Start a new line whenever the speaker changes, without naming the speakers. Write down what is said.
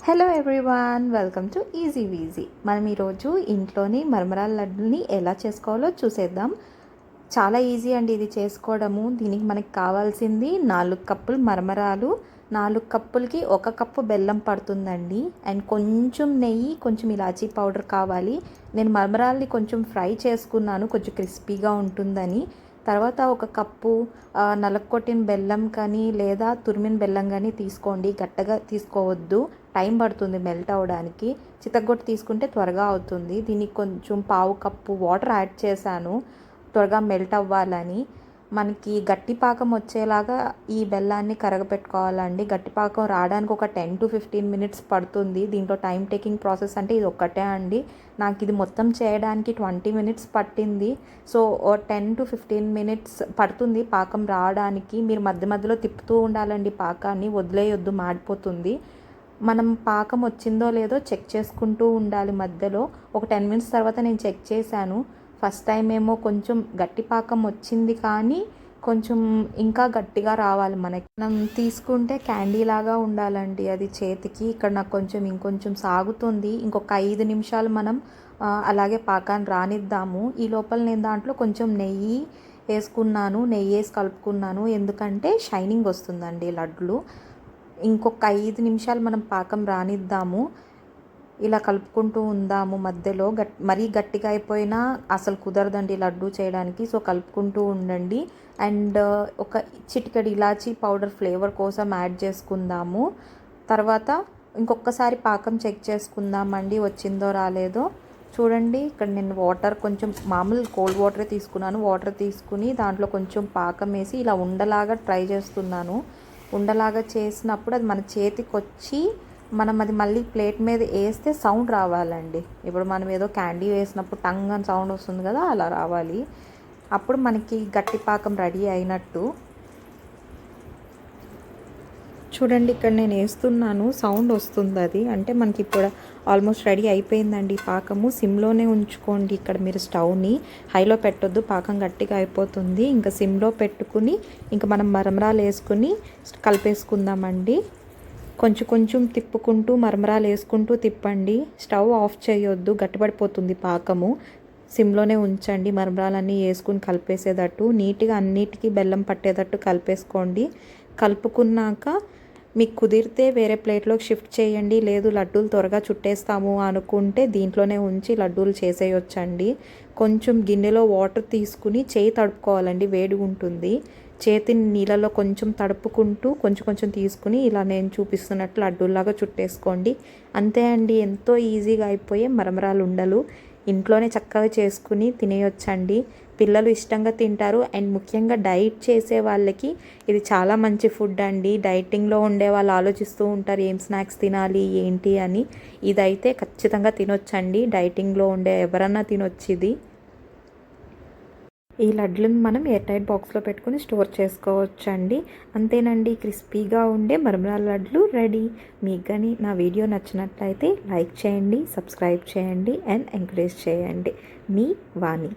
Hello everyone, welcome to easy VG. మనం ఈరోజు ఇంట్లోని మరమరాల లడ్డుని ఎలా చేసుకోవాలో చూసేద్దాం. చాలా ఈజీ అండి ఇది చేసుకోవడము. దీనికి మనకి కావాల్సింది 4 కప్పులు మరమరాలు, 4 కప్పులకి 1 కప్పు బెల్లం పడుతుందండి. అండ్ కొంచెం నెయ్యి, కొంచెం ఇలాచీ పౌడర్ కావాలి. నేను మరమరాల్ని కొంచెం ఫ్రై చేసుకున్నాను, కొంచెం క్రిస్పీగా ఉంటుందని. తర్వాత 1 కప్పు నలగొట్టిన బెల్లం కానీ లేదా తురిమిన బెల్లం కానీ తీసుకోండి. గట్టగా తీసుకోవద్దు, టైం పడుతుంది మెల్ట్ అవ్వడానికి. చితగ్గొట్టు తీసుకుంటే త్వరగా అవుతుంది. దీనికి కొంచెం పావు కప్పు వాటర్ యాడ్ చేశాను త్వరగా మెల్ట్ అవ్వాలని. మనకి గట్టి పాకం వచ్చేలాగా ఈ బెల్లాన్ని కరగపెట్టుకోవాలండి. గట్టి పాకం రావడానికి ఒక 10 to 15 minutes పడుతుంది. దీంట్లో టైం టేకింగ్ ప్రాసెస్ అంటే ఇది ఒక్కటే అండి. నాకు ఇది మొత్తం చేయడానికి 20 minutes పట్టింది. సో 10 to 15 minutes పడుతుంది పాకం రావడానికి. మీరు మధ్య మధ్యలో తిప్పుతూ ఉండాలండి, పాకాన్ని వదిలేయొద్దు, మాడిపోతుంది. మనం పాకం వచ్చిందో లేదో చెక్ చేసుకుంటూ ఉండాలి మధ్యలో. ఒక 10 minutes తర్వాత నేను చెక్ చేశాను. ఫస్ట్ టైం ఏమో కొంచెం గట్టి పాకం వచ్చింది, కానీ కొంచెం ఇంకా గట్టిగా రావాలి. మనం తీసుకుంటే క్యాండీ లాగా ఉండాలండి అది చేతికి. ఇక్కడ నాకు కొంచెం ఇంకొంచెం సాగుతుంది. ఇంకొక 5 నిమిషాలు మనం అలాగే పాకాన్ని రానిద్దాము. ఈ లోపల నేను దాంట్లో కొంచెం నెయ్యి వేసుకున్నాను, నెయ్యి వేసి కలుపుకున్నాను. ఎందుకంటే షైనింగ్ వస్తుందండి లడ్లు. ఇంకొక 5 నిమిషాలు మనం పాకం రానిద్దాము. ఇలా కలుపుకుంటూ ఉందాము మధ్యలో. మరీ గట్టిగా అయిపోయినా అసలు కుదరదండి లడ్డు చేయడానికి. సో కలుపుకుంటూ ఉండండి. అండ్ ఒక చిటికెడు ఇలాచీ పౌడర్ ఫ్లేవర్ కోసం యాడ్ చేసుకుందాము. తర్వాత ఇంకొకసారి పాకం చెక్ చేసుకుందామండి, వచ్చిందో రాలేదో. చూడండి, ఇక్కడ నేను వాటర్ కొంచెం మామూలు కోల్డ్ వాటరే తీసుకున్నాను. వాటర్ తీసుకుని దాంట్లో కొంచెం పాకం వేసి ఇలా ఉండలాగా ట్రై చేస్తున్నాను. ఉండలాగా చేసినప్పుడు అది మన చేతికి వచ్చి మనం అది మళ్ళీ ప్లేట్ మీద వేస్తే సౌండ్ రావాలండి. ఇప్పుడు మనం ఏదో క్యాండీ వేసినప్పుడు టంగ్ అని సౌండ్ వస్తుంది కదా, అలా రావాలి. అప్పుడు మనకి గట్టి పాకం రెడీ అయినట్టు. చూడండి, ఇక్కడ నేను వేస్తున్నాను, సౌండ్ వస్తుంది. అది అంటే మనకి ఇప్పుడు ఆల్మోస్ట్ రెడీ అయిపోయిందండి పాకము. సిమ్లోనే ఉంచుకోండి ఇక్కడ మీరు స్టవ్ని. హైలో పెట్టొద్దు, పాకం గట్టిగా అయిపోతుంది. ఇంకా సిమ్లో పెట్టుకుని ఇంకా మనం మరమరాలు వేసుకుని కలిపేసుకుందామండి. కొంచెం కొంచెం తిప్పుకుంటూ మరమరాలు వేసుకుంటూ తిప్పండి. స్టవ్ ఆఫ్ చేయొద్దు, గట్టిపడిపోతుంది పాకము. సిమ్లోనే ఉంచండి. మరమరాలన్నీ వేసుకుని కలిపేసేటట్టు నీట్గా అన్నిటికీ బెల్లం పట్టేటట్టు కలిపేసుకోండి. కలుపుకున్నాక మీకు కుదిరితే వేరే ప్లేట్లోకి షిఫ్ట్ చేయండి. లేదు లడ్డూలు త్వరగా చుట్టేస్తాము అనుకుంటే దీంట్లోనే ఉంచి లడ్డూలు చేసేయొచ్చండి. కొంచెం గిన్నెలో వాటర్ తీసుకుని చేయి తడుపుకోవాలండి, వేడి ఉంటుంది. చేతిని నీళ్ళలో కొంచెం తడుపుకుంటూ కొంచెం కొంచెం తీసుకుని ఇలా నేను చూపిస్తున్నట్లు లడ్డూలాగా చుట్టేసుకోండి. అంతే అండి, ఎంతో ఈజీగా అయిపోయే మరమరాలు ఉండలు ఇంట్లోనే చక్కగా చేసుకుని తినేయొచ్చండి. పిల్లలు ఇష్టంగా తింటారు. అండ్ ముఖ్యంగా డైట్ చేసే వాళ్ళకి ఇది చాలా మంచి ఫుడ్ అండి. డైటింగ్లో ఉండే వాళ్ళు ఆలోచిస్తూ ఉంటారు ఏం స్నాక్స్ తినాలి ఏంటి అని. ఇదైతే ఖచ్చితంగా తినొచ్చండి. డైటింగ్లో ఉండే ఎవరన్నా తినొచ్చు ఇది. ఈ లడ్లను మనం ఎయిర్ టైట్ బాక్స్లో పెట్టుకుని స్టోర్ చేసుకోవచ్చండి. అంతేనండి, క్రిస్పీగా ఉండే మరమరాల లడ్లు రెడీ. మీకు కానీ నా వీడియో నచ్చినట్లయితే లైక్ చేయండి, సబ్స్క్రైబ్ చేయండి అండ్ ఎంకరేజ్ చేయండి. మీ వాణి.